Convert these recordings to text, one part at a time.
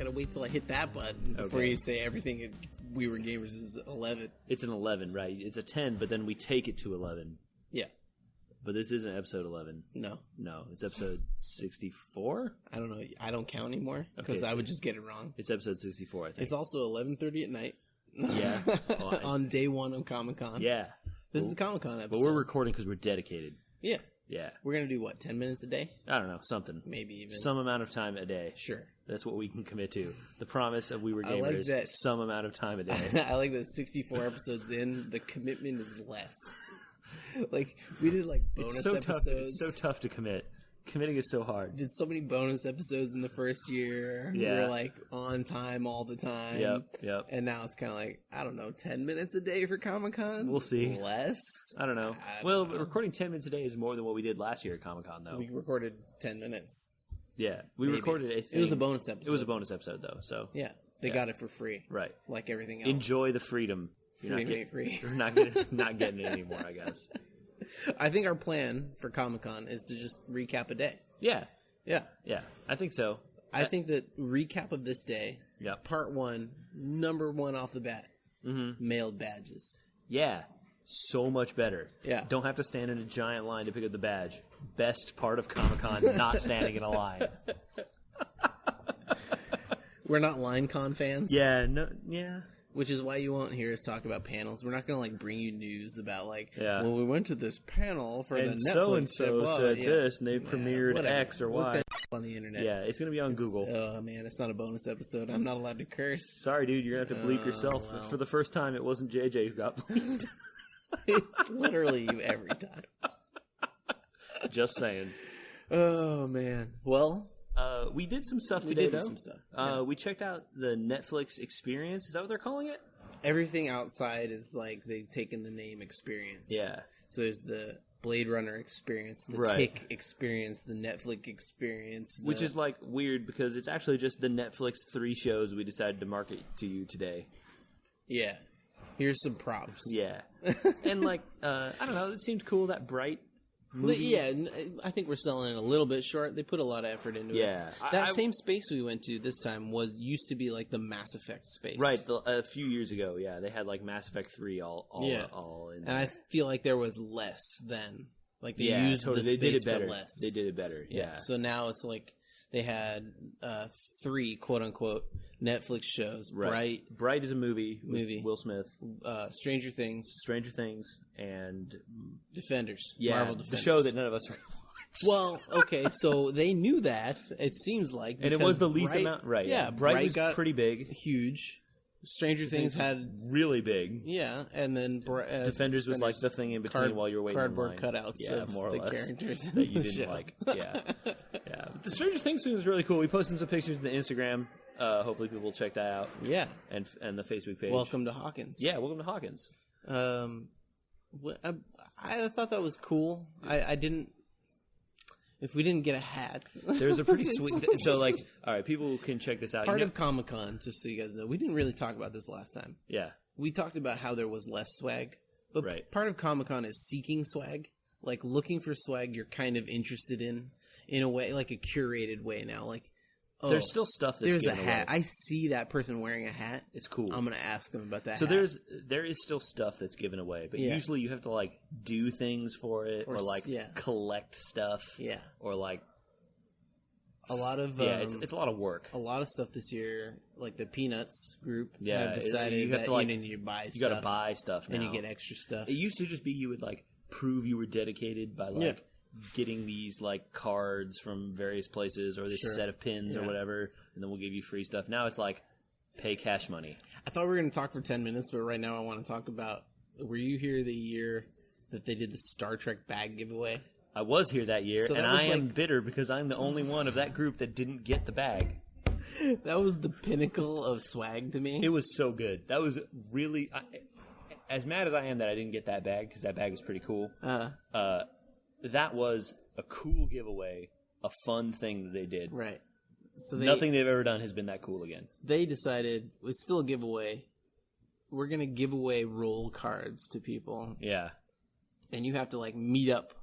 gotta wait till I hit that button before you say everything We Were Gamers is 11. It's an 11, right? It's a 10, but then we take it to 11. Yeah. But this isn't episode 11. No, it's episode 64. I don't know. I don't count anymore because I would just get it wrong. It's episode 64, I think. It's also 11:30 at night. Yeah, on day one of Comic-Con. Yeah, this is the Comic-Con episode. but we're recording because we're dedicated. Yeah, yeah. We're gonna do what? 10 minutes a day? I don't know, something. Maybe even some amount of time a day. Sure, that's what we can commit to. The promise of We Were Gamers like that. Some amount of time a day. I like that 64 episodes in, the commitment is less. Like we did like bonus episodes. It's so tough to commit. Committing is so hard. Did so many bonus episodes in the first year. Yeah. We were like on time all the time. Yep. And now it's kind of like, I don't know, 10 minutes a day for Comic-Con? We'll see. Less? I don't know. Recording 10 minutes a day is more than what we did last year at Comic-Con, though. We recorded 10 minutes. Yeah. We recorded a thing. It was a bonus episode. It was a bonus episode, though. So yeah. They got it for free. Right. Like everything else. Enjoy the freedom. You're free. You're not getting it anymore, I guess. I think our plan for Comic-Con is to just recap a day. Yeah. Yeah. Yeah. I think so. I think that recap of this day, part 1, number 1 off the bat, mailed badges. Yeah. So much better. Yeah. Don't have to stand in a giant line to pick up the badge. Best part of Comic-Con, not standing in a line. We're not LineCon fans. Yeah. No. Yeah. Which is why you won't hear us talk about panels. We're not going to like bring you news about like, well, we went to this panel for the Netflix. So-and-so said this, and they premiered X or Y. Look that on the internet. Yeah, it's going to be on Google. Oh, man, it's not a bonus episode. I'm not allowed to curse. Sorry, dude, you're going to have to bleep yourself. Well. For the first time, it wasn't JJ who got bleeped. It's literally you every time. Just saying. Oh, man. Well... we did some stuff today, though. We checked out the Netflix Experience. Is that what they're calling it? Everything outside is like they've taken the name Experience. Yeah. So there's the Blade Runner Experience, the Tick Experience, the Netflix Experience. Which is like weird because it's actually just the Netflix 3 shows we decided to market to you today. Yeah. Here's some props. Yeah. And like, I don't know, it seemed cool, that Bright movie. Yeah, I think we're selling it a little bit short. They put a lot of effort into it. Yeah. That same space we went to this time used to be like the Mass Effect space. Right, a few years ago, yeah. They had like Mass Effect 3 all in there. And I feel like there was less then. Like they used totally. the space for less. They did it better, yeah. So now it's like they had 3 quote-unquote Netflix shows. Right. Bright is a movie with Will Smith. Stranger Things, and Defenders. Yeah, Marvel Defenders. The show that none of us are going to watch. Well, okay, so they knew that, it seems like. And it was the least amount. Right, yeah. Bright was got pretty big. Huge. Stranger Things had... really big. Yeah, and then... Defenders was like the thing in between while you were waiting in line. Cardboard cutouts of more or the less, characters that you didn't like. Yeah. Yeah. But the Stranger Things thing was really cool. We posted some pictures on the Instagram. Hopefully people will check that out. Yeah. And the Facebook page. Welcome to Hawkins. Yeah, welcome to Hawkins. I thought that was cool. I didn't... If we didn't get a hat... There's a pretty sweet... So, like, all right, people can check this out. Part of Comic-Con, just so you guys know, we didn't really talk about this last time. Yeah. We talked about how there was less swag. But part of Comic-Con is seeking swag. Like, looking for swag you're kind of interested in a way, like a curated way now. Like, there's still stuff that's there's a given hat. away. I see that person wearing a hat. It's cool. I'm gonna ask them about that. So hat. there is still stuff that's given away, but usually you have to like do things for it, or like collect stuff, or like a lot of it's a lot of work. A lot of stuff this year, like the Peanuts group, have that decided you need to buy. You got to buy stuff now, and you get extra stuff. It used to just be you would like prove you were dedicated by like. Getting these like cards from various places or this set of pins or whatever, and then we'll give you free stuff. Now it's like pay cash money. I thought we were going to talk for 10 minutes, but right now I want to talk about, were you here the year that they did the Star Trek bag giveaway? I was here that year, and I am bitter because I'm the only one of that group that didn't get the bag. That was the pinnacle of swag to me. It was so good. That was really... as mad as I am that I didn't get that bag, because that bag is pretty cool, that was a cool giveaway, a fun thing that they did. Right. So nothing they've ever done has been that cool again. They decided, it's still a giveaway, we're going to give away roll cards to people. Yeah. And you have to, like, meet up.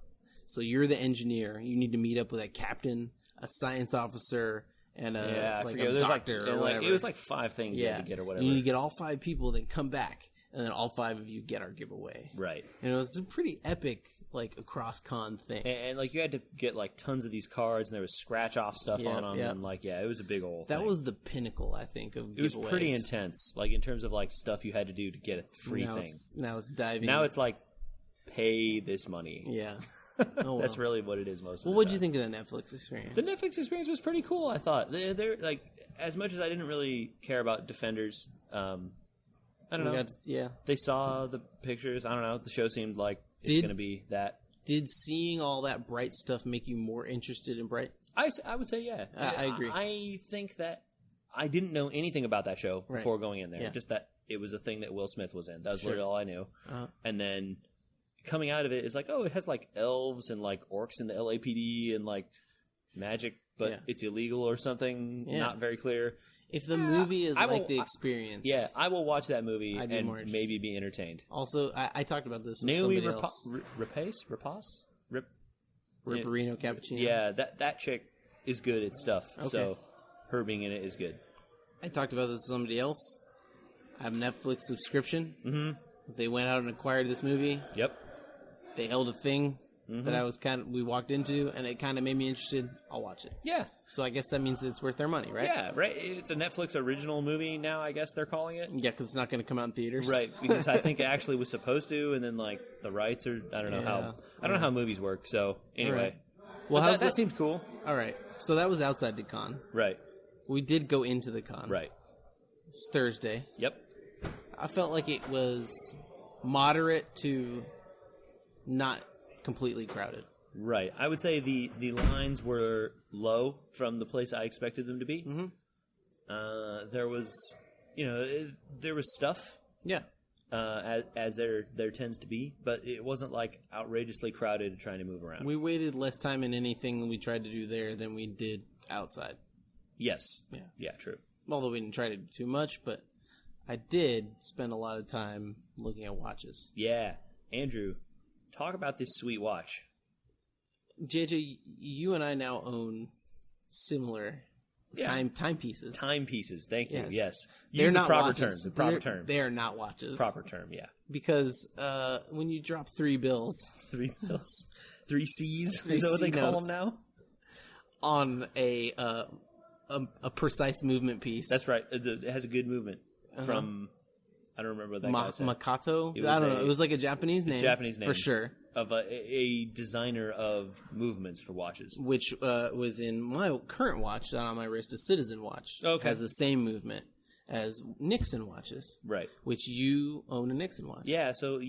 So you're the engineer. You need to meet up with a captain, a science officer, and I like forget. a doctor or whatever. It was like 5 things you had to get or whatever. You need to get all 5 people, then come back, and then all 5 of you get our giveaway. Right. And it was a pretty epic, like, across con thing. And like, you had to get, like, tons of these cards, and there was scratch-off stuff on them, and, like, it was a big old thing. That was the pinnacle, I think, of giveaways. It was pretty intense, like, in terms of, like, stuff you had to do to get a free thing. Now it's diving. Now it's, like, pay this money. Yeah. That's really what it is most of the time. Well, what did you think of the Netflix experience? The Netflix experience was pretty cool, I thought. They're like, as much as I didn't really care about Defenders, I don't know. They saw the pictures. I don't know. The show seemed like it's going to be that. Did seeing all that Bright stuff make you more interested in Bright? I would say, yeah. I agree. I think that I didn't know anything about that show before going in there. Yeah. Just that it was a thing that Will Smith was in. That was literally all I knew. And then coming out of it is like, oh, it has like elves and like orcs in the LAPD and like magic, but it's illegal or something. Not very clear. If the movie is like the experience, I will watch that movie and maybe be entertained. Also, I talked about this with Naomi somebody else. Ripperino Cappuccino. Yeah, that chick is good at stuff. Okay. So her being in it is good. I talked about this with somebody else. I have a Netflix subscription. Mm-hmm. They went out and acquired this movie. Yep. They held a thing that I was we walked into, and it kind of made me interested. I'll watch it. Yeah. So I guess that means that it's worth their money, right? Yeah, right. It's a Netflix original movie now, I guess they're calling it. Yeah, because it's not going to come out in theaters. Right, because I think it actually was supposed to, and then like the rights are, I don't know how movies work. So anyway, right. Well, that seemed cool. All right, so that was outside the con. Right. We did go into the con. Right. It's Thursday. Yep. I felt like it was moderate to not completely crowded. Right. I would say the lines were low from the place I expected them to be. Mm-hmm. There was, there was stuff. Yeah. As there tends to be, but it wasn't like outrageously crowded trying to move around. We waited less time in anything we tried to do there than we did outside. Yes. Yeah. Yeah, true. Although we didn't try to do too much, but I did spend a lot of time looking at watches. Yeah. Andrew, talk about this sweet watch. JJ, you and I now own similar timepieces. Timepieces, thank you. Yes. They're not proper watches. term. The proper term. They are not watches. Proper term, yeah. Because when you drop 3 bills. 3 bills? 3 C's? Is that what they call them now? On a precise movement piece. That's right. It has a good movement from... I don't remember what that guy said. Makato? I don't know. It was like a Japanese name. Japanese name. For sure. Of a designer of movements for watches. Which was in my current watch, not on my wrist, a Citizen watch. Okay. Has the same movement as Nixon watches. Right. Which you own a Nixon watch. Yeah, so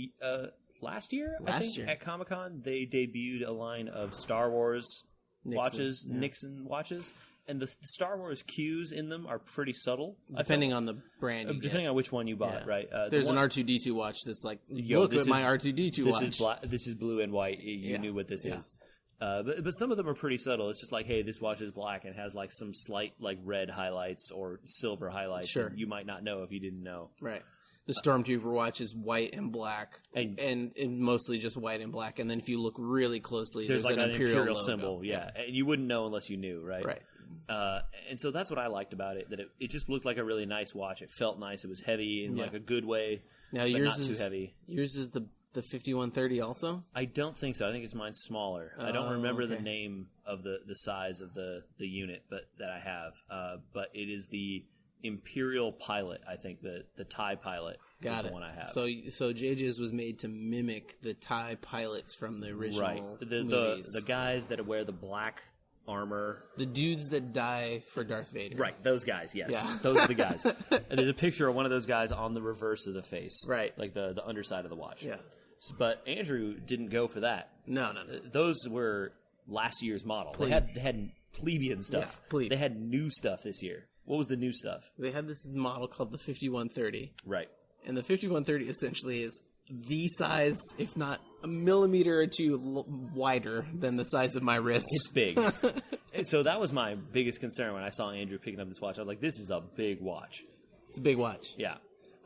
last year, at Comic-Con, they debuted a line of Star Wars watches, Nixon watches. And the Star Wars cues in them are pretty subtle. Depending on the brand you Depending on which one you bought, right? There's an R2-D2 watch that's like, look at my R2-D2 watch. This is blue and white. You knew what this is. But some of them are pretty subtle. It's just like, hey, this watch is black and has like some slight like red highlights or silver highlights. Sure. You might not know if you didn't know. Right. The Stormtrooper watch is white and black, and mostly just white and black. And then if you look really closely, there's like an Imperial symbol. Yeah, and you wouldn't know unless you knew, right? Right. And so that's what I liked about it, that it just looked like a really nice watch. It felt nice. It was heavy in like a good way, but not too heavy. Yours is the 5130 also? I don't think so. I think it's mine's smaller. I don't remember the name of the size of the unit that I have, but it is the Imperial Pilot, I think, the TIE Pilot is the one I have. So JJ's was made to mimic the TIE pilots from the original movies. The guys that wear the black armor. The dudes that die for Darth Vader. Right, those guys, yes. Yeah. Those are the guys. And there's a picture of one of those guys on the reverse of the face. Right. Like the underside of the watch. Yeah. But Andrew didn't go for that. No. Those were last year's model. They had plebeian stuff. Yeah, they had new stuff this year. What was the new stuff? They had this model called the 5130. Right. And the 5130 essentially is the size, if not a millimeter or two wider than the size of my wrist. It's big. So that was my biggest concern when I saw Andrew picking up this watch. I was like, this is a big watch. It's a big watch. Yeah.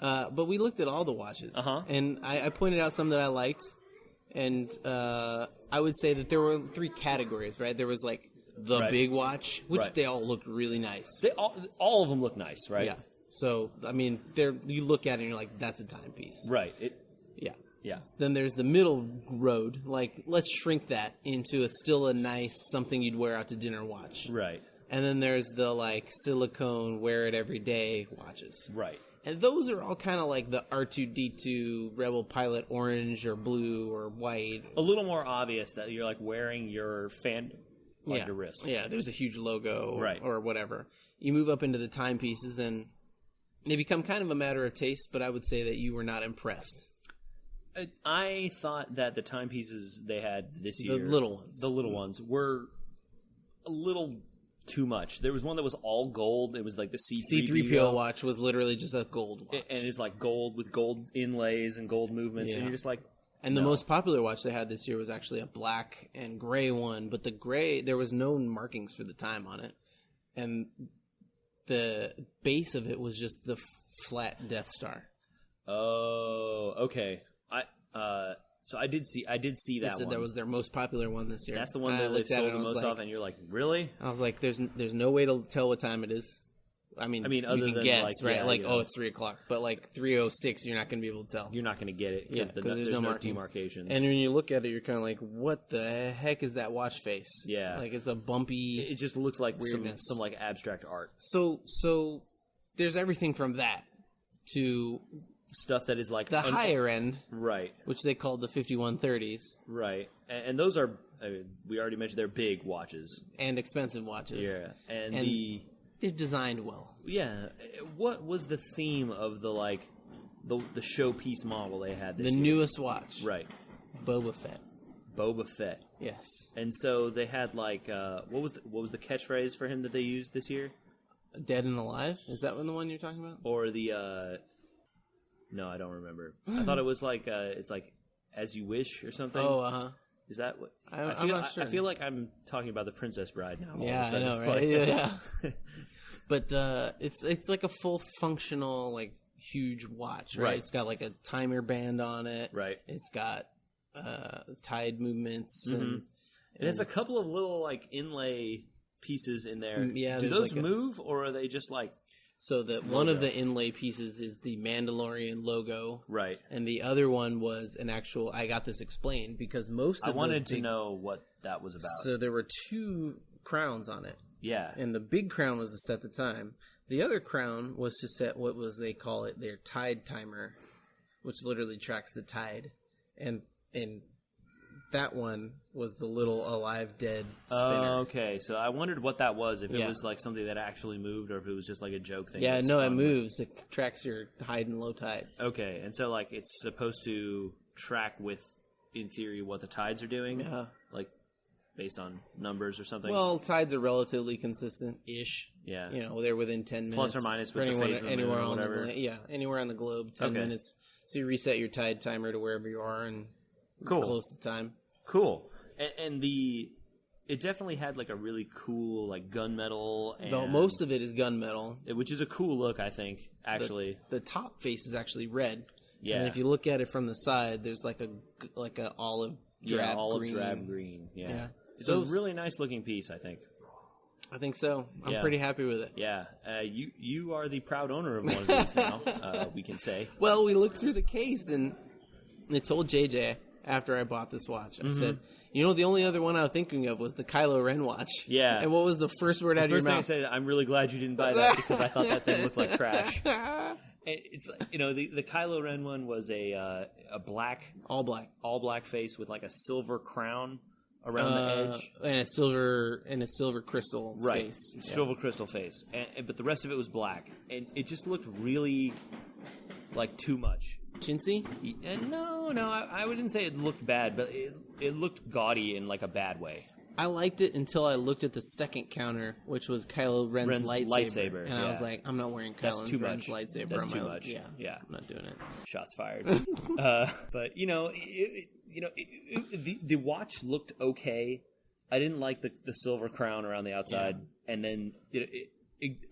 But we looked at all the watches. And I pointed out some that I liked. And I would say that there were 3 categories, right? There was like the big watch, which they all looked really nice. They all of them look nice, right? Yeah. So, I mean, you look at it and you're like, that's a timepiece. Right. Yeah. Then there's the middle road. Like, let's shrink that into still a nice something you'd wear out to dinner watch. Right. And then there's the, like, silicone, wear it every day watches. Right. And those are all kind of like the R2-D2 Rebel Pilot orange or blue or white. A little more obvious that you're, like, wearing your fandom on your wrist. Yeah, there's a huge logo right. or whatever. You move up into the timepieces, and they become kind of a matter of taste, but I would say that you were not impressed. I thought that the timepieces they had this year, the little ones, were a little too much. There was one that was all gold. It was like the C3PO watch was literally just a gold watch. And it's like gold with gold inlays and gold movements. And you're just like... And the most popular watch they had this year was actually a black and gray one. But the gray, there was no markings for the time on it. And the base of it was just the flat Death Star. Oh, okay. So I did see that one. That was their most popular one this year. That's the one that they sold the most of, and you're like, really? I was like, there's no way to tell what time it is. I mean, other you can than guess, right? Yeah, like, it's 3 o'clock, but like 3:06, you're not going to be able to tell. You're not going to get it because there's no demarcations. And when you look at it, you're kind of like, what the heck is that watch face? Yeah, like it's a bumpy. It just looks like weirdness. some like abstract art. So there's everything from that to stuff that is like the higher end, right? Which they called the 5130s, right? And those are, we already mentioned, they're big watches and expensive watches. Yeah, and they're designed well. Yeah. What was the theme of the showpiece model they had this year? The newest watch, right? Boba Fett. Boba Fett. Yes. And so they had like what was the catchphrase for him that they used this year? Dead and Alive? Is that the one you're talking about? Or the no, I don't remember. I thought it was like it's like As You Wish or something. Oh, uh-huh. Is that what? I'm not sure. I feel like I'm talking about the Princess Bride now. Yeah, I know, right? Yeah. But it's like a full functional, like, huge watch, right? It's got like a timer band on it. Right. It's got tide movements. Mm-hmm. And it's a couple of little, like, inlay pieces in there. Yeah. Do those move, or are they just like... So one of the inlay pieces is the Mandalorian logo, right? And the other one was an actual. I got this explained because I wanted to know what that was about. So there were 2 crowns on it. Yeah, and the big crown was to set the time. The other crown was to set what they call it their tide timer, which literally tracks the tide, and that one was the little alive dead spinner. Okay, so I wondered what that was, if it was like something that actually moved or if it was just like a joke thing. Yeah, no, it moves. It tracks your high and low tides. Okay, and so like it's supposed to track with, in theory, what the tides are doing? Yeah. Like based on numbers or something? Well, tides are relatively consistent-ish. Yeah. You know, they're within 10 minutes. Plus or minus with the phase of the moon or whatever. Anywhere on the globe, 10 minutes. So you reset your tide timer to wherever you are and close the time. Cool. And it definitely had like a really cool like gunmetal. And most of it is gunmetal, which is a cool look, I think. Actually, the top face is actually red. Yeah. And if you look at it from the side, there's like a olive drab green. Yeah. It's a really nice looking piece, I think. I think so. I'm pretty happy with it. Yeah. You are the proud owner of one of these now. We can say. Well, we looked through the case and I told JJ. After I bought this watch, I said, the only other one I was thinking of was the Kylo Ren watch. Yeah. And what was the first word out of your mouth? First thing I said, I'm really glad you didn't buy that because I thought that thing looked like trash. It's the Kylo Ren one was a black, all black face with like a silver crown around the edge and a silver crystal face, silver crystal face. But the rest of it was black, and it just looked really like too much. Chintzy? No, I wouldn't say it looked bad, but it looked gaudy in like a bad way. I liked it until I looked at the second counter, which was Kylo Ren's lightsaber. And I was like, I'm not wearing Kylo Ren's lightsaber. That's too much. Yeah, I'm not doing it. Shots fired. But the watch looked okay. I didn't like the silver crown around the outside, and then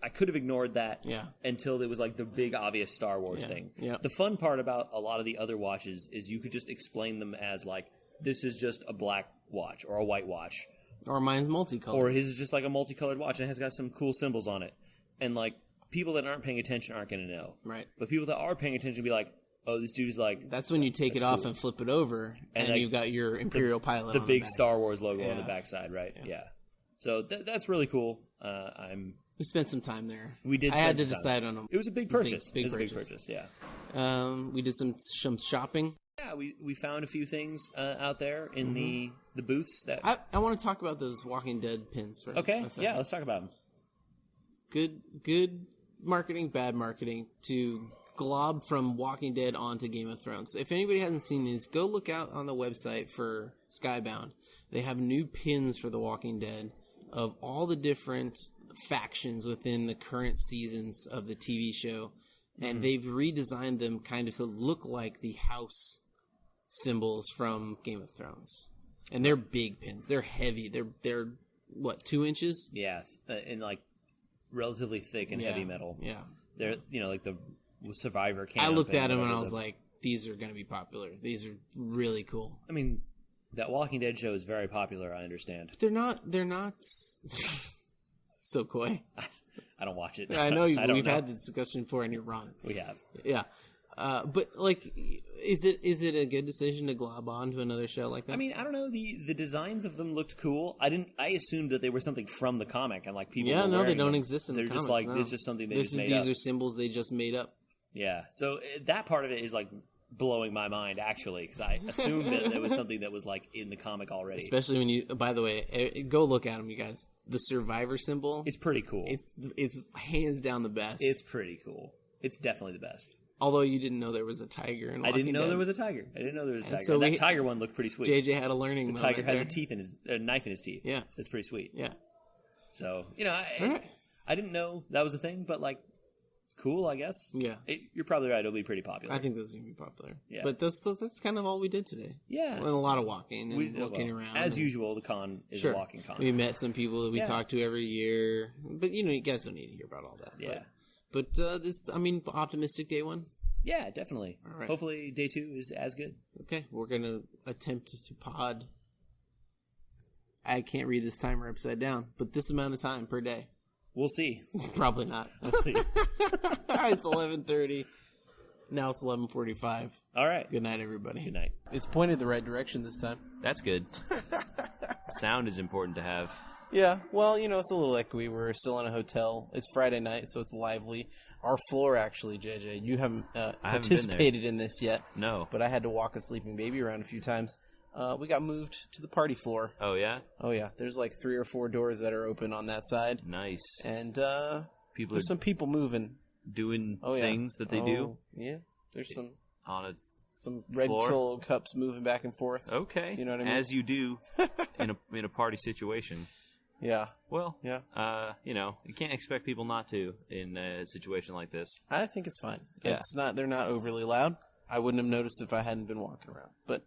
I could have ignored that until it was like the big obvious Star Wars thing. Yeah. The fun part about a lot of the other watches is you could just explain them as like, this is just a black watch or a white watch, Or mine's multicolored. Or his is just like a multicolored watch and has got some cool symbols on it. And like people that aren't paying attention aren't going to know. Right. But people that are paying attention be like, oh, this dude's like... That's when you take it off cool. and flip it over, and like, you've got your Imperial pilot the on big the back. Star Wars logo on the backside, right? Yeah. So that's really cool. We spent some time there. We did. I had to decide on them. It was a big purchase. Big it was purchase. a big purchase. Yeah. We did some shopping. Yeah, we found a few things out there in the booths that. I want to talk about those Walking Dead pins. For Okay. a second. Yeah, let's talk about them. Good marketing, bad marketing to glob from Walking Dead onto Game of Thrones. If anybody hasn't seen these, go look out on the website for Skybound. They have new pins for The Walking Dead of all the different factions within the current seasons of the TV show, and they've redesigned them kind of to look like the house symbols from Game of Thrones. And they're big pins. They're heavy. They're what, 2 inches? Yeah, and like relatively thick and heavy metal. Yeah. They're like the Survivor camp. I looked at them and I was like, these are going to be popular. These are really cool. I mean, that Walking Dead show is very popular, I understand. They're not so coy. I don't watch it. I know we've had this discussion before and you're wrong. We have. Yeah. But like, is it a good decision to glob on to another show like that? I mean, I don't know. The designs of them looked cool. I assumed that they were something from the comic and like people. Yeah, were no, they wearing don't them. exist in They're the just comics. like No. it's just something they just made These up. are symbols they just made up. Yeah. So that part of it is like blowing my mind actually, because I assumed that it was something that was like in the comic already. Especially when you. By the way, go look at them, you guys. The Survivor symbol. It's pretty cool. It's hands down the best. It's pretty cool. It's definitely the best. Although you didn't know there was a tiger in Walking I didn't know Dead. there was a tiger. I didn't know there was a tiger. so That tiger one looked pretty sweet. JJ had a learning the moment tiger has there. a knife in his teeth. Yeah. That's pretty sweet. Yeah. So, Alright. I didn't know that was a thing, but like, cool, I guess. Yeah. You're probably right. It'll be pretty popular. I think those are going to be popular. Yeah. But that's kind of all we did today. Yeah. And a lot of walking and looking around. As usual, the con is a walking con. We met some people that we talk to every year. But, you guys don't need to hear about all that. Yeah. But optimistic day one. Yeah, definitely. All right. Hopefully day 2 is as good. Okay. We're going to attempt to pod. I can't read this timer upside down, but this amount of time per day. We'll see. Probably not. We'll see. It's 11:30. Now it's 11:45. All right. Good night, everybody. Good night. It's pointed the right direction this time. That's good. Sound is important to have. Yeah, well, it's a little echoey. We're still in a hotel. It's Friday night, so it's lively. Our floor, actually, JJ, you haven't participated in this yet. No. But I had to walk a sleeping baby around a few times. We got moved to the party floor. Oh, yeah? Oh, yeah. There's like 3 or 4 doors that are open on that side. Nice. And there's some people moving. Doing things that they do? Yeah. There's some red floor? Solo cups moving back and forth. Okay. You know what I mean? As you do in a party situation. Yeah. Well, yeah. You can't expect people not to in a situation like this. I think it's fine. Yeah. They're not overly loud. I wouldn't have noticed if I hadn't been walking around. But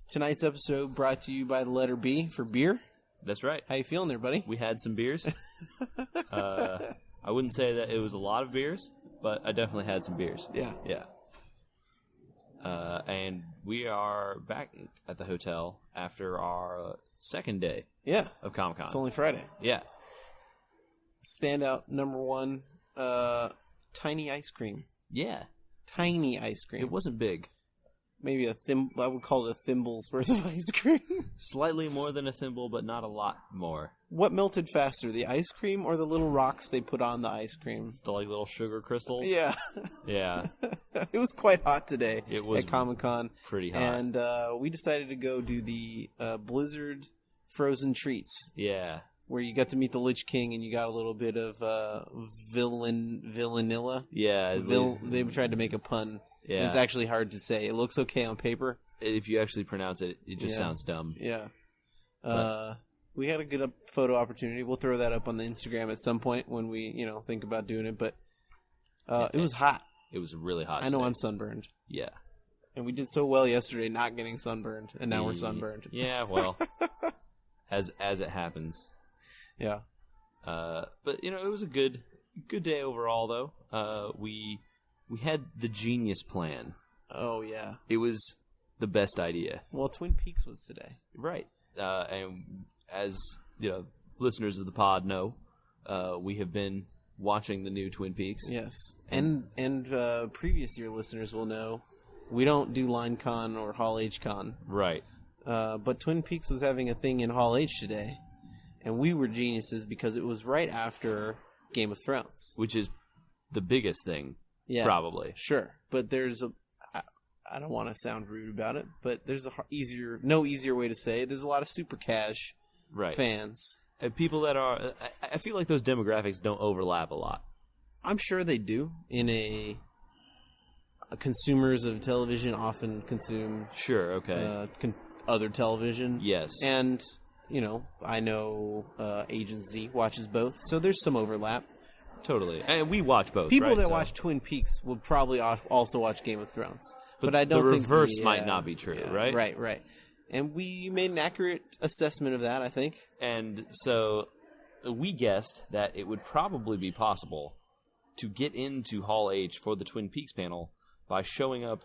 tonight's episode brought to you by the letter B for beer. That's right. How you feeling there, buddy? We had some beers. I wouldn't say that it was a lot of beers, but I definitely had some beers. Yeah. Yeah. And we are back at the hotel after our second day of Comic-Con. It's only Friday. Yeah. Standout number 1, tiny ice cream. Yeah. Tiny ice cream. It wasn't big. Maybe I would call it a thimble's worth of ice cream. Slightly more than a thimble, but not a lot more. What melted faster, the ice cream or the little rocks they put on the ice cream? The little sugar crystals? Yeah. Yeah. It was quite hot today at Comic-Con. Pretty hot. And we decided to go do the Blizzard Frozen Treats. Yeah. Where you got to meet the Lich King and you got a little bit of villanilla. Yeah. They tried to make a pun. Yeah. It's actually hard to say. It looks okay on paper. If you actually pronounce it, it just sounds dumb. Yeah. We had a good photo opportunity. We'll throw that up on the Instagram at some point when we, think about doing it. But it was hot. It was really hot I know today. I'm sunburned. Yeah. And we did so well yesterday not getting sunburned, and now we're sunburned. Yeah, well, as it happens. Yeah. But, it was a good day overall, though. We had the genius plan. Oh, yeah. It was the best idea. Well, Twin Peaks was today. Right. And as listeners of the pod know, we have been watching the new Twin Peaks. Yes, and previous year listeners will know we don't do LineCon or Hall H Con. Right. But Twin Peaks was having a thing in Hall H today, and we were geniuses because it was right after Game of Thrones. Which is the biggest thing, probably. Sure, but there's I don't want to sound rude about it, but there's no easier way to say it. There's a lot of super cash fans. And people that are... I feel like those demographics don't overlap a lot. I'm sure they do. Consumers of television often consume... Sure, okay. Other television. Yes. And, I know Agent Z watches both, so there's some overlap. Totally. And we watch both, People that watch Twin Peaks would probably also watch Game of Thrones. But I don't think the reverse might not be true, right? Right. And we made an accurate assessment of that, I think. And so we guessed that it would probably be possible to get into Hall H for the Twin Peaks panel by showing up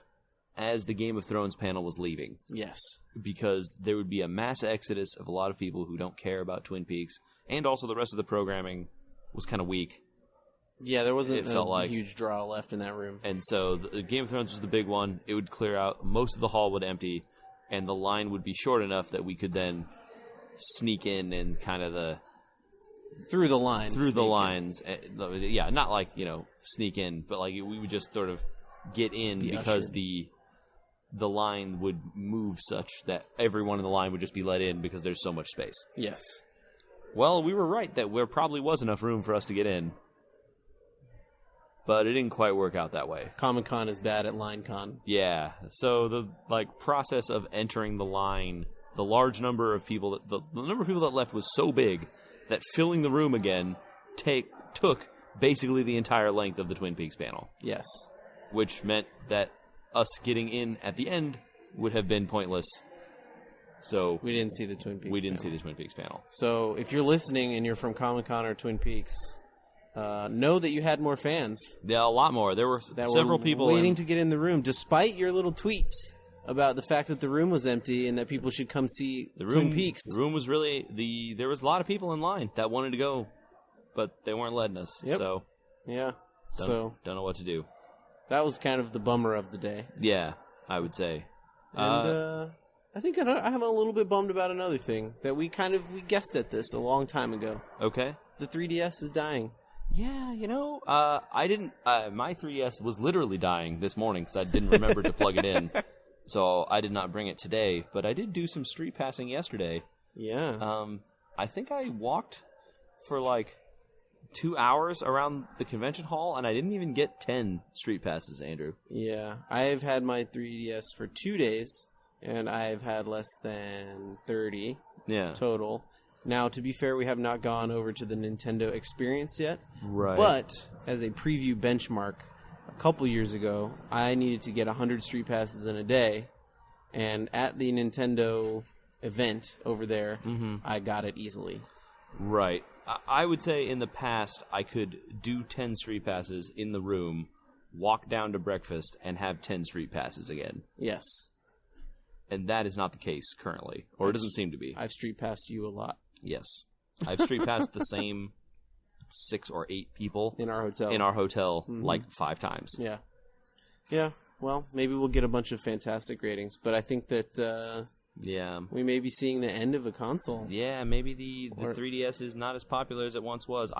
as the Game of Thrones panel was leaving. Yes. Because there would be a mass exodus of a lot of people who don't care about Twin Peaks, and also the rest of the programming was kind of weak. Yeah, there wasn't a huge draw left in that room. And so the Game of Thrones was the big one. It would clear out. Most of the hall would empty, and the line would be short enough that we could then sneak in and kind of through the lines. Yeah, not like, sneak in, but like we would just sort of get in because ushered. The line would move such that everyone in the line would just be let in because there's so much space. Yes. Well, we were right that there probably was enough room for us to get in. But it didn't quite work out that way. Comic-Con is bad at LineCon. Yeah. So the process of entering the line, the large number of people, the number of people that left was so big that filling the room again took basically the entire length of the Twin Peaks panel. Yes. Which meant that us getting in at the end would have been pointless. So we didn't see the Twin Peaks. We didn't see the Twin Peaks panel. So if you're listening and you're from Comic-Con or Twin Peaks, know that you had more fans. Yeah, a lot more. There were several people waiting to get in the room, despite your little tweets about the fact that the room was empty and that people should come see Twin Peaks. The room was really there was a lot of people in line that wanted to go, but they weren't letting us. Yep. So yeah, don't know what to do. That was kind of the bummer of the day. Yeah, I would say. And I think I'm a little bit bummed about another thing that we guessed at this a long time ago. Okay. The 3DS is dying. Yeah, I didn't. My 3DS was literally dying this morning because I didn't remember to plug it in, so I did not bring it today. But I did do some street passing yesterday. Yeah. I think I walked for like 2 hours around the convention hall, and I didn't even get 10 street passes, Andrew. Yeah, I've had my 3DS for 2 days, and I've had less than 30 total. Now, to be fair, we have not gone over to the Nintendo Experience yet. Right. But, as a preview benchmark, a couple years ago, I needed to get 100 street passes in a day. And at the Nintendo event over there, I got it easily. Right. I would say in the past, I could do 10 street passes in the room, walk down to breakfast, and have 10 street passes again. Yes. And that is not the case currently, or it doesn't seem to be. I've street passed you a lot. Yes. I've street passed the same 6 or 8 people in our hotel like 5 times. Yeah. Yeah. Well, maybe we'll get a bunch of fantastic ratings, but I think that we may be seeing the end of a console. Yeah, maybe the 3DS is not as popular as it once was.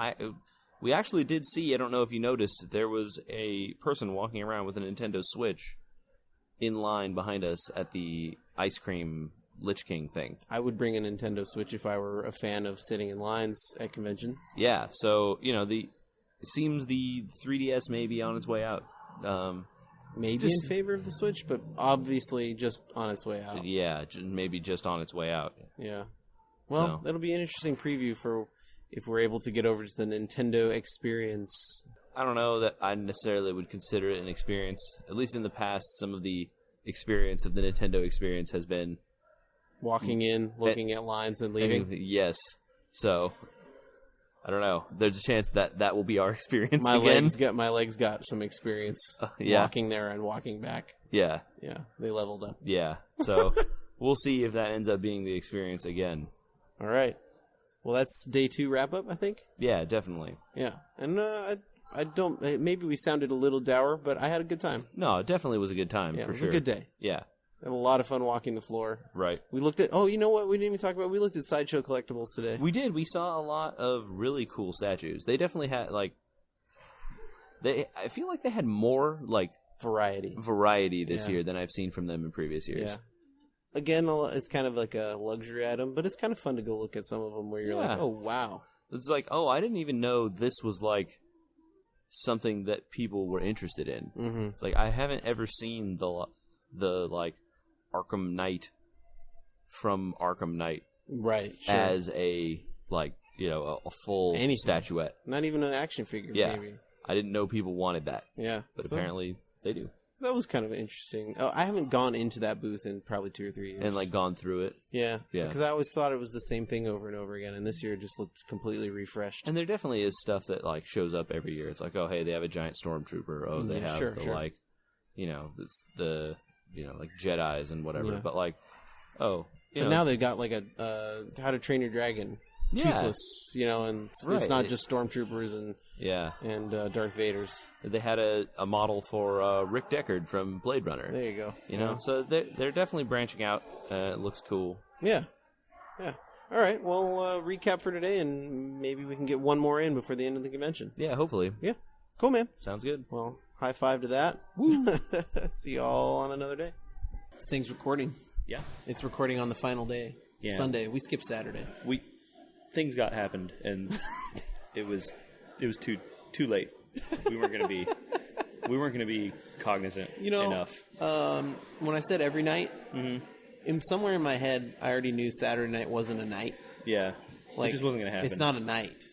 We actually did see, I don't know if you noticed, there was a person walking around with a Nintendo Switch in line behind us at the ice cream Lich King thing. I would bring a Nintendo Switch if I were a fan of sitting in lines at conventions. Yeah, so, it seems the 3DS may be on its way out. Maybe in favor of the Switch, but obviously just on its way out. Yeah, maybe just on its way out. Yeah. Well, that'll be an interesting preview for if we're able to get over to the Nintendo Experience. I don't know that I necessarily would consider it an experience. At least in the past, some of the experience of the Nintendo Experience has been walking in, looking at lines, and leaving. Yes. So, I don't know. There's a chance that will be our experience my again. My legs got some experience walking there and walking back. Yeah. Yeah, they leveled up. Yeah. So, we'll see if that ends up being the experience again. All right. Well, that's day 2 wrap up, I think. Yeah, definitely. Yeah, and I don't. Maybe we sounded a little dour, but I had a good time. No, it definitely was a good time for sure. It was a good day. Yeah. I had a lot of fun walking the floor. Right. We looked at. Oh, you know what? We didn't even talk about. We looked at Sideshow Collectibles today. We did. We saw a lot of really cool statues. They definitely had I feel like they had more variety this year than I've seen from them in previous years. Yeah. Again, it's kind of like a luxury item, but it's kind of fun to go look at some of them where you're like, oh wow. It's like, oh, I didn't even know this was like something that people were interested in. Mm-hmm. It's like I haven't ever seen the like Arkham Knight from Arkham Knight, right? Sure. As a a full statuette, not even an action figure. Yeah, maybe. I didn't know people wanted that. Yeah, but apparently they do. That was kind of interesting. Oh, I haven't gone into that booth in probably 2 or 3 years. And gone through it. Yeah. Because I always thought it was the same thing over and over again, and this year it just looked completely refreshed. And there definitely is stuff that shows up every year. It's like, oh, hey, they have a giant stormtrooper. Oh, they have the Jedis and whatever. Yeah. But but now they've got like a How to Train Your Dragon. Toothless, and it's not just stormtroopers and Darth Vaders. They had a model for Rick Deckard from Blade Runner. There you go. You know, so they're definitely branching out. It looks cool. Yeah. All right. Well, recap for today, and maybe we can get one more in before the end of the convention. Yeah, hopefully. Yeah. Cool, man. Sounds good. Well, high five to that. Woo. See y'all on another day. This thing's recording. Yeah. It's recording on the final day. Yeah. Sunday. We skipped Saturday. Things happened, and it was too late. We weren't gonna be cognizant enough. When I said every night, somewhere in my head, I already knew Saturday night wasn't a night. Yeah, it just wasn't gonna happen. It's not a night.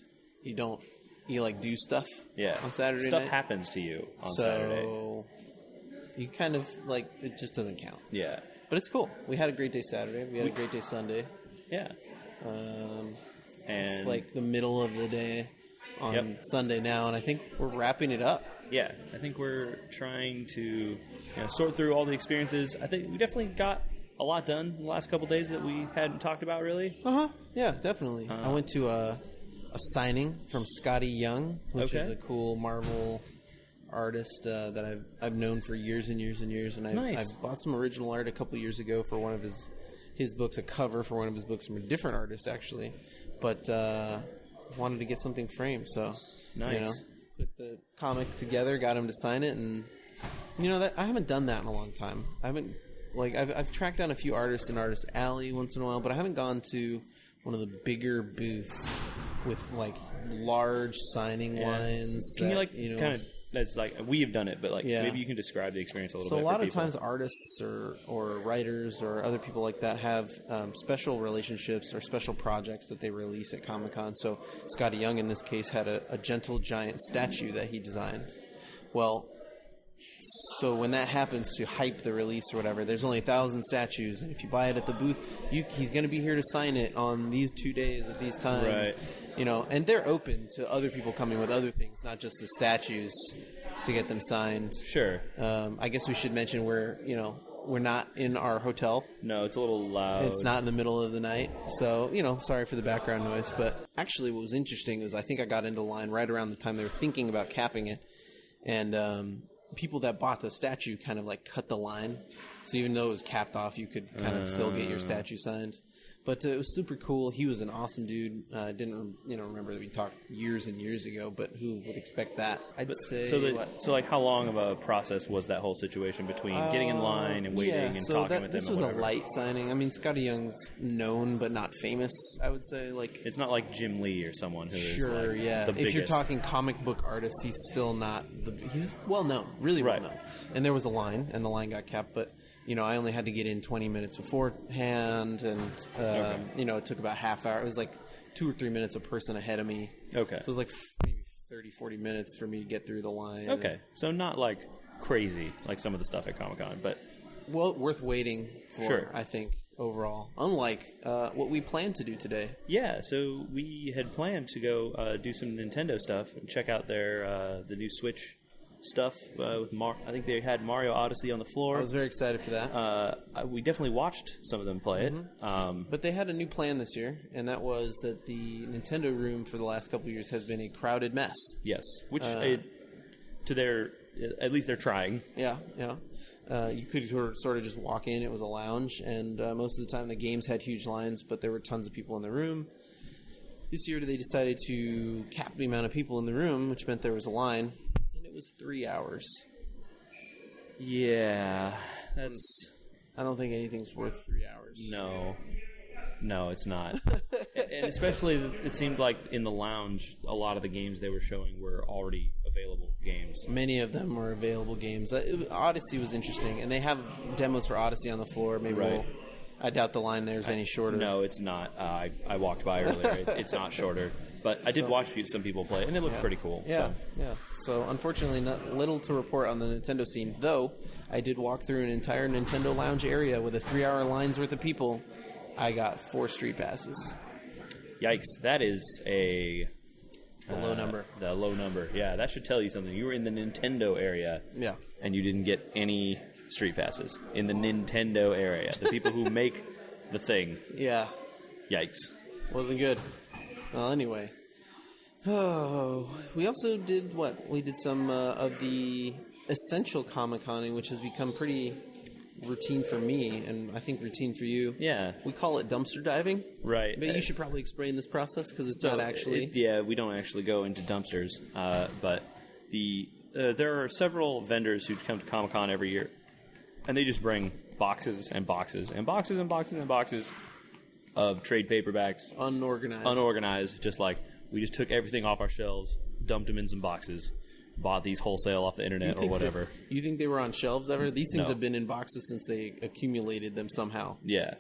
You do stuff. Yeah, on Saturday stuff night. Happens to you on Saturday. So you kind of it just doesn't count. Yeah, but it's cool. We had a great day Saturday. We had a great day Sunday. Yeah. And it's like the middle of the day on Sunday now, and I think we're wrapping it up. Yeah, I think we're trying to sort through all the experiences. I think we definitely got a lot done the last couple of days that we hadn't talked about really. Yeah, definitely. I went to a signing from Scotty Young, which is a cool Marvel artist that I've known for years and years and years, and I bought some original art a couple years ago for one of his books, a cover for one of his books from a different artist actually, but wanted to get something framed, so put the comic together, got him to sign it, and that I haven't done that in a long time. I've tracked down a few artists in Artist Alley once in a while, but I haven't gone to one of the bigger booths with large signing lines. Can you kind of? That's we have done it, but maybe you can describe the experience a little bit. So a lot of times artists or writers or other people like that have special relationships or special projects that they release at Comic-Con. So Scotty Young in this case had a gentle giant statue that he designed. Well, so when that happens to hype the release or whatever, there's only 1,000 statues, and if you buy it at the booth, he's going to be here to sign it on these 2 days at these times. Right. And they're open to other people coming with other things, not just the statues, to get them signed. Sure. I guess we should mention we're not in our hotel. No, it's a little loud. It's not in the middle of the night, so sorry for the background noise. But actually, what was interesting was I think I got into line right around the time they were thinking about capping it, and people that bought the statue kind of cut the line, so even though it was capped off, you could kind of still get your statue signed. But it was super cool. He was an awesome dude. Didn't remember that we talked years and years ago, but who would expect that? I'd say. So how long of a process was that whole situation between getting in line and waiting and talking with them? This was a light signing. I mean, Scotty Young's known but not famous. I would say it's not like Jim Lee or someone who is the biggest. If you're talking comic book artists, he's still not. He's well known, really well known. And there was a line, and the line got capped, but. I only had to get in 20 minutes beforehand, and, it took about half hour. It was 2 or 3 minutes a person ahead of me. Okay. So it was maybe 30, 40 minutes for me to get through the line. Okay. So not crazy, like some of the stuff at Comic-Con, but... Well, worth waiting for, I think, overall. Unlike what we planned to do today. Yeah, so we had planned to go do some Nintendo stuff and check out their the new Switch stuff with I think they had Mario Odyssey on the floor. I was very excited for that. We definitely watched some of them play it. But they had a new plan this year, and that was that the Nintendo room for the last couple of years has been a crowded mess. Yes, which to their, at least they're trying. Yeah. You could sort of just walk in. It was a lounge, and most of the time the games had huge lines, but there were tons of people in the room. This year they decided to cap the amount of people in the room, which meant there was a line, and it was 3 hours. Yeah, that's... I don't think anything's worth 3 hours. No, it's not. And especially, it seemed like in the lounge, a lot of the games they were showing were already available games. Many of them were available games. Odyssey was interesting, and they have demos for Odyssey on the floor. Maybe I doubt the line there is any shorter. No, it's not. I walked by earlier. It's not shorter. But I did watch some people play, and it looked pretty cool. Yeah. So unfortunately, little to report on the Nintendo scene. Though I did walk through an entire Nintendo lounge area with a 3-hour line's worth of people. I got 4 street passes. Yikes! That is a low number. The low number. Yeah, that should tell you something. You were in the Nintendo area. Yeah. And you didn't get any street passes in the Nintendo area. The people who make the thing. Yeah. Yikes. Wasn't good. Well, anyway. Oh, we also did what? We did some of the essential Comic-Coning, which has become pretty routine for me, and I think routine for you. Yeah. We call it dumpster diving. Right. But you should probably explain this process, because it's not actually... we don't actually go into dumpsters, but there are several vendors who come to Comic-Con every year, and they just bring boxes and boxes and boxes and boxes and boxes of trade paperbacks. Unorganized, just like, we just took everything off our shelves, dumped them in some boxes, bought these wholesale off the internet or whatever. You think they were on shelves ever? These things have been in boxes since they accumulated them somehow. Yeah.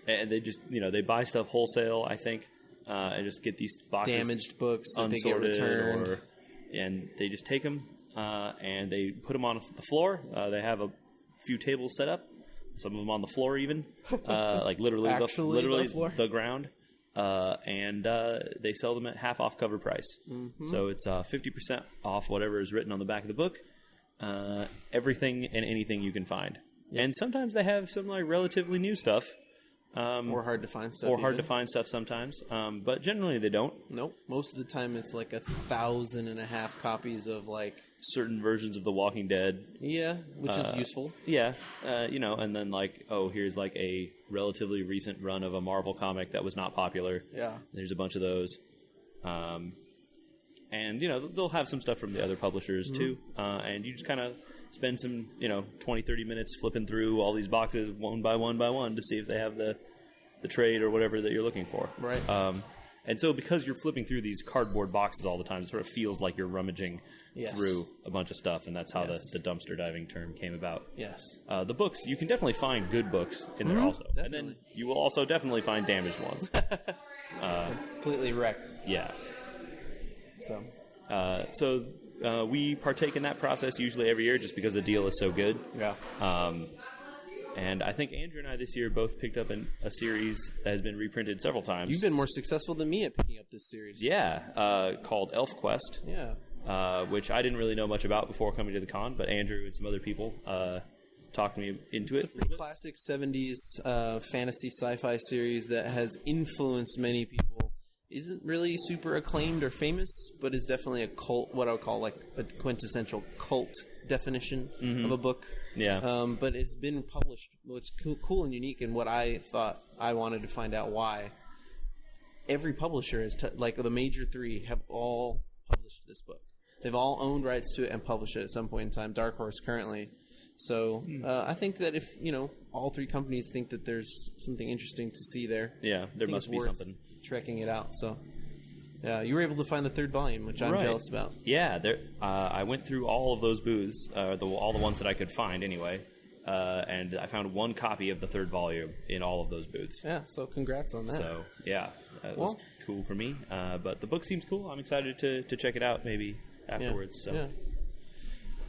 And they just, they buy stuff wholesale, I think, and just get these boxes. Damaged books that they get returned. And they just take them and they put them on the floor. They have a few tables set up, some of them on the floor even, like literally the ground. And they sell them at half off cover price. Mm-hmm. So it's 50% off whatever is written on the back of the book. Everything and anything you can find. Yep. And sometimes they have some like relatively new stuff. Or hard to find stuff. To find stuff sometimes. But generally they don't. Nope. Most of the time it's like 1,500 copies of like... certain versions of The Walking Dead. Yeah, which is useful. Yeah. And then like, here's like a relatively recent run of a Marvel comic that was not popular. Yeah. There's a bunch of those. And, they'll have some stuff from the other publishers too. And you just kind of spend some, 20, 30 minutes flipping through all these boxes one by one to see if they have the trade or whatever that you're looking for. Right. And so because you're flipping through these cardboard boxes all the time, it sort of feels like you're rummaging through a bunch of stuff, and that's how the dumpster diving term came about. Yes. The books, you can definitely find good books in there also. Definitely. And then you will also definitely find damaged ones. Completely wrecked. Yeah. So we partake in that process usually every year just because the deal is so good. Yeah. And I think Andrew and I this year both picked up a series that has been reprinted several times. You've been more successful than me at picking up this series. Yeah, called Elf Quest. Yeah. Which I didn't really know much about before coming to the con, but Andrew and some other people talked me into it. It's a pretty classic 70s fantasy sci-fi series that has influenced many people. Isn't really super acclaimed or famous, but is definitely a cult, what I would call like a quintessential cult definition of a book. Yeah. But it's been published, what's cool and unique, and what I thought I wanted to find out why. Every publisher has, like the major 3, have all published this book. They've all owned rights to it and published it at some point in time. Dark Horse currently. So I think that if, all 3 companies think that there's something interesting to see there. Yeah, there must be something. Trekking it out. So, yeah, you were able to find the 3rd volume, which I'm jealous about. Yeah, I went through all of those booths, all the ones that I could find anyway, and I found 1 copy of the 3rd volume in all of those booths. Yeah, so congrats on that. So, yeah, that was cool for me. But the book seems cool. I'm excited to check it out maybe afterwards. Yeah.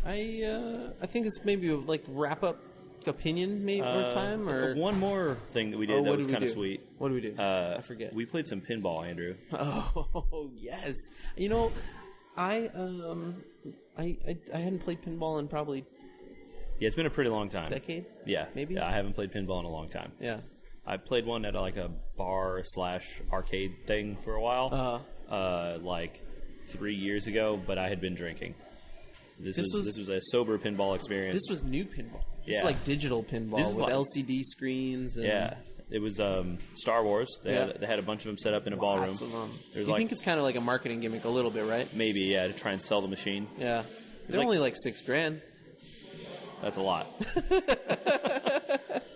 I think it's maybe like wrap-up opinion or time, or one more thing that we did that was kind of sweet. What did we do? I forget. We played some pinball, Andrew. Oh yes. I I hadn't played pinball in probably it's been a pretty long time. decade. Yeah, maybe. Yeah, I haven't played pinball in a long time. Yeah, I played one at like a bar / arcade thing for a while, like 3 years ago. But I had been drinking. This was a sober pinball experience. This was new pinball. This is Yeah. like digital pinball with LCD screens. And Yeah, it was Star Wars. They had a bunch of them set up in a ballroom. lots of them. There's You think it's kind of like a marketing gimmick a little bit, right? maybe to try and sell the machine. Yeah, they're like- only like $6,000. That's a lot.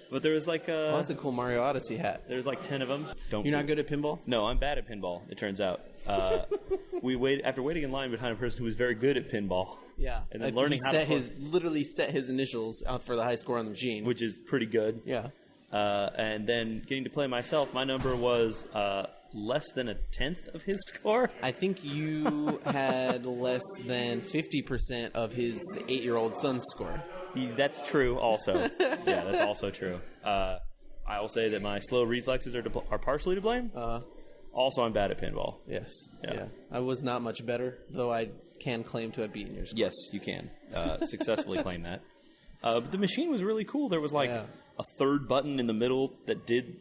But there was like Well, that's a cool Mario Odyssey hat. there's like 10 of them. You're not good at pinball? No, I'm bad at pinball. It turns out. After waiting in line behind a person who was very good at pinball. Yeah, And then learning how to literally set his initials out for the high score on the machine. which is pretty good. Yeah, And then getting to play myself, my number was less than a tenth of his score. I think you had less than 50% of his 8-year-old son's score. That's true also. Yeah, that's also true. I will say that my slow reflexes are partially to blame. Also, I'm bad at pinball. Yes. Yeah. I was not much better, though I can claim to have beaten your score. Yes, you can successfully claim that. But the machine was really cool. There was like a third button in the middle that did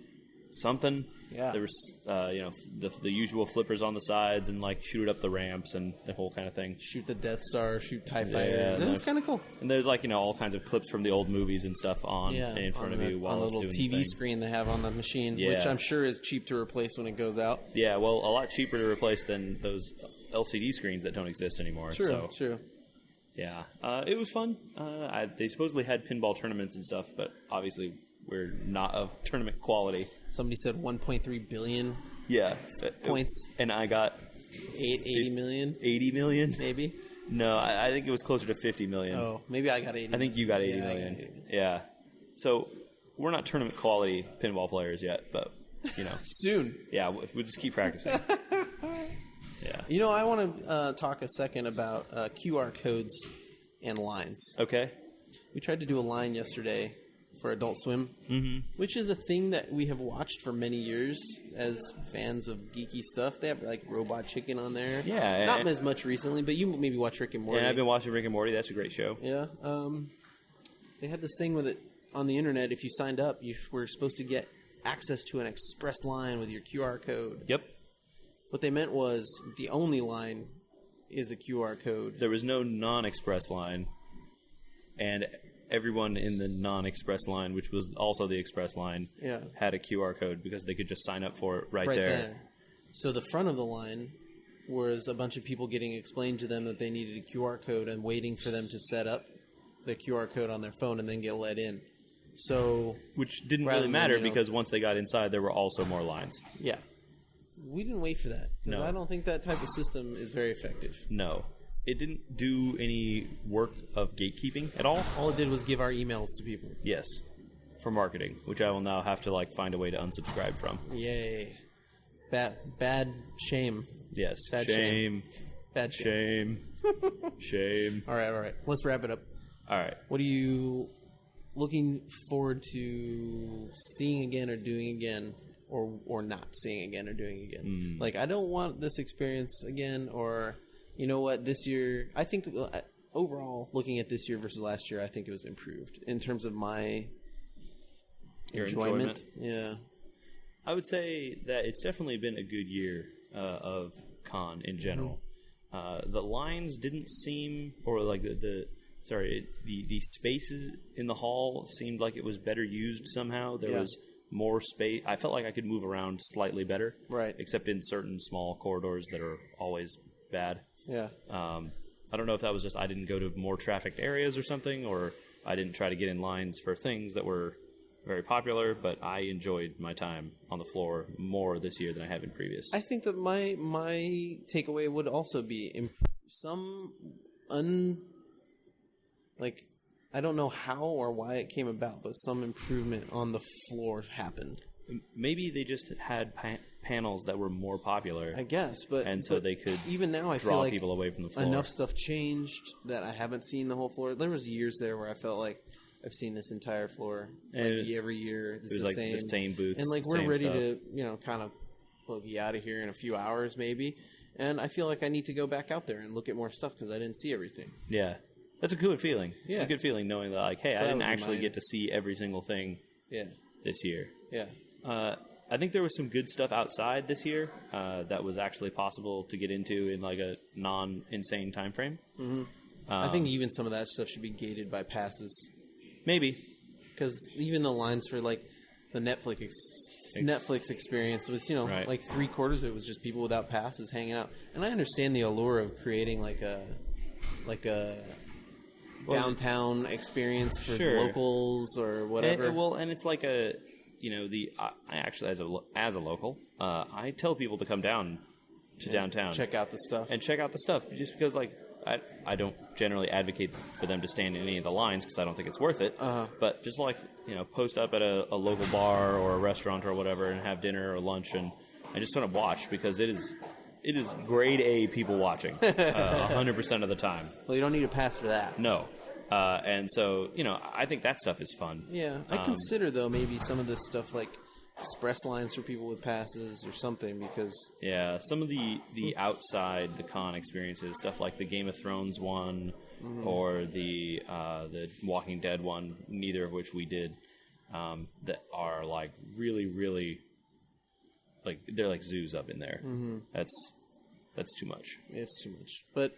something. Yeah. There was, the usual flippers on the sides and like shoot it up the ramps and the whole kind of thing. Shoot the Death Star, shoot TIE Fighters. It was kind of cool. And there's like, all kinds of clips from the old movies and stuff on in front of you while on the it's little doing the TV thing. screen they have on the machine, Yeah. which I'm sure is cheap to replace when it goes out. Yeah, well, a lot cheaper to replace than those LCD screens that don't exist anymore. True. Yeah, it was fun. They supposedly had pinball tournaments and stuff, but obviously we're not of tournament quality. Somebody said 1.3 billion Yeah, points. and I got 80 million, 80 million. maybe. No, I think it was closer to 50 million. Oh, maybe I got 80. I think you got 80 Yeah, I million. got 80 million. Yeah, so we're not tournament quality pinball players yet, but Soon. yeah, we'll just keep practicing. Yeah. I want to talk a second about QR codes and lines. Okay. We tried to do a line yesterday for Adult Swim, which is a thing that we have watched for many years as fans of geeky stuff. They have like Robot Chicken on there. Yeah. Not as much recently, but you maybe watch Rick and Morty. And I've been watching Rick and Morty. That's a great show. Yeah. They had this thing with it on the internet. If you signed up, you were supposed to get access to an express line with your QR code. Yep. What they meant was the only line is a QR code. There was no non-express line, and everyone in the non-express line, which was also the express line, had a QR code because they could just sign up for it right there. So the front of the line was a bunch of people getting explained to them that they needed a QR code and waiting for them to set up the QR code on their phone and then get let in. So, which didn't rather really than, matter because once they got inside, there were also more lines. Yeah. We didn't wait for that. No. I don't think that type of system is very effective. No. It didn't do any work of gatekeeping at all. All it did was give our emails to people. Yes. For marketing, which I will now have to find a way to unsubscribe from. Yay. Bad shame. Yes. Bad shame. Bad shame. Shame. All right. Let's wrap it up. All right. What are you looking forward to seeing again or doing again, or not seeing again or doing again? I don't want this experience again, or you know what, this year, I think overall, looking at this year versus last year, I think it was improved in terms of my enjoyment. Yeah. I would say that it's definitely been a good year of con in general. The lines didn't seem, or the spaces in the hall seemed like it was better used somehow. There was more space. I felt like I could move around slightly better. Right. Except in certain small corridors that are always bad. Yeah. I don't know if that was just I didn't go to more trafficked areas or something, or I didn't try to get in lines for things that were very popular, but I enjoyed my time on the floor more this year than I have in previous. I think that my takeaway would also be I don't know how or why it came about, but some improvement on the floor happened. Maybe they just had panels that were more popular, I guess, so they could even now I draw feel like people away from the floor. Enough stuff changed that I haven't seen the whole floor. There was years there where I felt like I've seen this entire floor every year. This is the same booths, and we're ready to kind of boogie out of here in a few hours maybe. and I feel like I need to go back out there and look at more stuff because I didn't see everything. Yeah. That's a good feeling. Yeah. It's a good feeling knowing that, like, hey, So I that didn't would be actually mine. get to see every single thing this year. Yeah. I think there was some good stuff outside this year that was actually possible to get into in like a non-insane time frame. Mm-hmm. I think even some of that stuff should be gated by passes. Maybe. Because even the lines for like the Netflix experience was, Right. like 3/4 of it was just people without passes hanging out. And I understand the allure of creating like a downtown experience for Sure. locals or whatever. And it's like I actually as a local, I tell people to come down to downtown, check out the stuff. just because like I don't generally advocate for them to stand in any of the lines because I don't think it's worth it. But just like post up at a local bar or a restaurant or whatever and have dinner or lunch and just kind of watch because it is grade A people watching 100% of the time. Well, you don't need a pass for that. No. And so, I think that stuff is fun. Yeah. I consider, though, maybe some of this stuff like express lines for people with passes or something because... Yeah, some of the outside the con experiences, stuff like the Game of Thrones one or the Walking Dead one, neither of which we did, that are like really, really... like they're like zoos up in there. That's too much. It's too much. But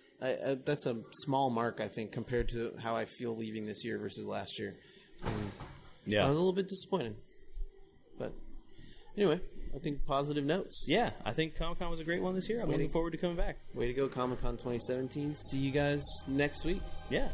that's a small mark, I think, compared to how I feel leaving this year versus last year. Yeah. I was a little bit disappointed. But anyway, I think positive notes. Yeah, I think Comic-Con was a great one this year. I'm looking forward to coming back. Way to go, Comic-Con 2017. See you guys next week. Yeah.